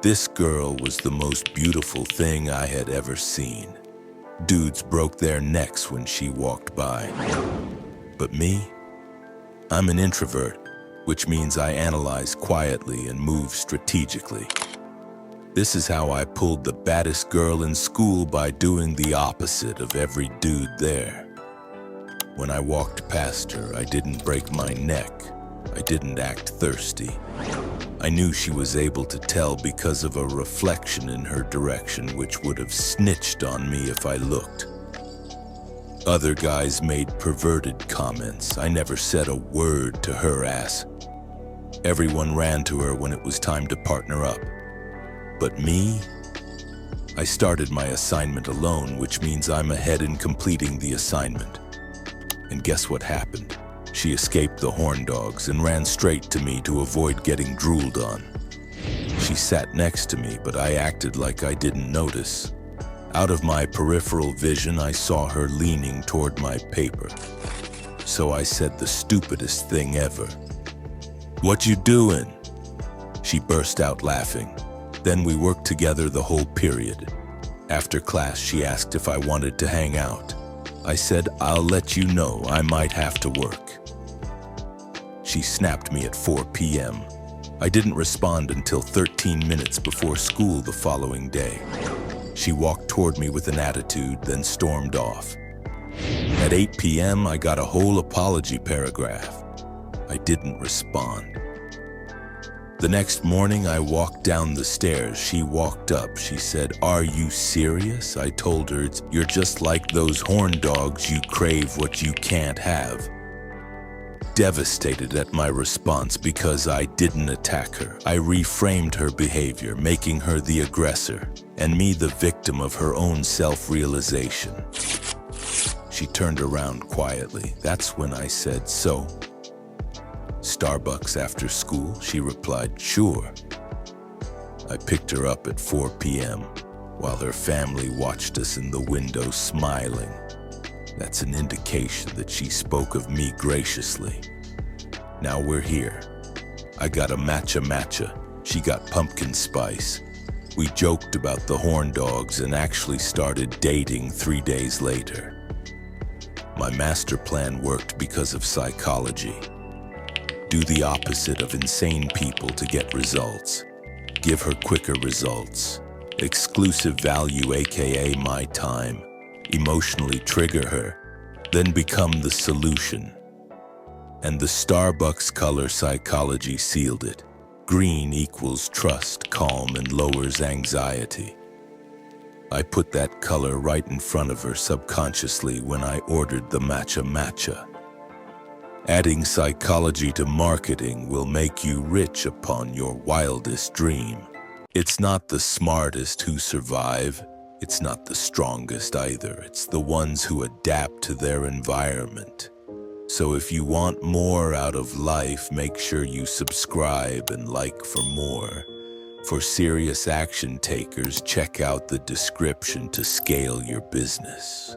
This girl was the most beautiful thing I had ever seen. Dudes broke their necks when she walked by. But me? I'm an introvert, which means I analyze quietly and move strategically. This is how I pulled the baddest girl in school, by doing the opposite of every dude there. When I walked past her, I didn't break my neck. I didn't act thirsty. I knew she was able to tell because of a reflection in her direction which would have snitched on me if I looked. Other guys made perverted comments. I never said a word to her ass. Everyone ran to her when it was time to partner up. But me? I started my assignment alone, which means I'm ahead in completing the assignment. And guess what happened? She escaped the horn dogs and ran straight to me to avoid getting drooled on. She sat next to me, but I acted like I didn't notice. Out of my peripheral vision, I saw her leaning toward my paper. So I said the stupidest thing ever. "What you doing?" She burst out laughing. Then we worked together the whole period. After class, she asked if I wanted to hang out. I said, "I'll let you know, I might have to work." She snapped me at 4 p.m. I didn't respond until 13 minutes before school the following day. She walked toward me with an attitude, then stormed off. At 8 p.m., I got a whole apology paragraph. I didn't respond. The next morning, I walked down the stairs. She walked up. She said, "Are you serious?" I told her, "You're just like those horn dogs. You crave what you can't have." Devastated at my response because I didn't attack her, I reframed her behavior, making her the aggressor and me the victim of her own self-realization. She turned around quietly. That's when I said, "So, Starbucks after school?" She replied, "Sure." I picked her up at 4 p.m. while her family watched us in the window smiling. That's an indication that she spoke of me graciously. Now we're here. I got a matcha. She got pumpkin spice. We joked about the horn dogs and actually started dating 3 days later. My master plan worked because of psychology. Do the opposite of insane people to get results. Give her quicker results. Exclusive value, aka my time. Emotionally trigger her, then become the solution. And the Starbucks color psychology sealed it. Green equals trust, calm, and lowers anxiety. I put that color right in front of her subconsciously when I ordered the matcha. Adding psychology to marketing will make you rich upon your wildest dream. It's not the smartest who survive. It's not the strongest either. It's the ones who adapt to their environment. So if you want more out of life, make sure you subscribe and like for more. For serious action takers, check out the description to scale your business.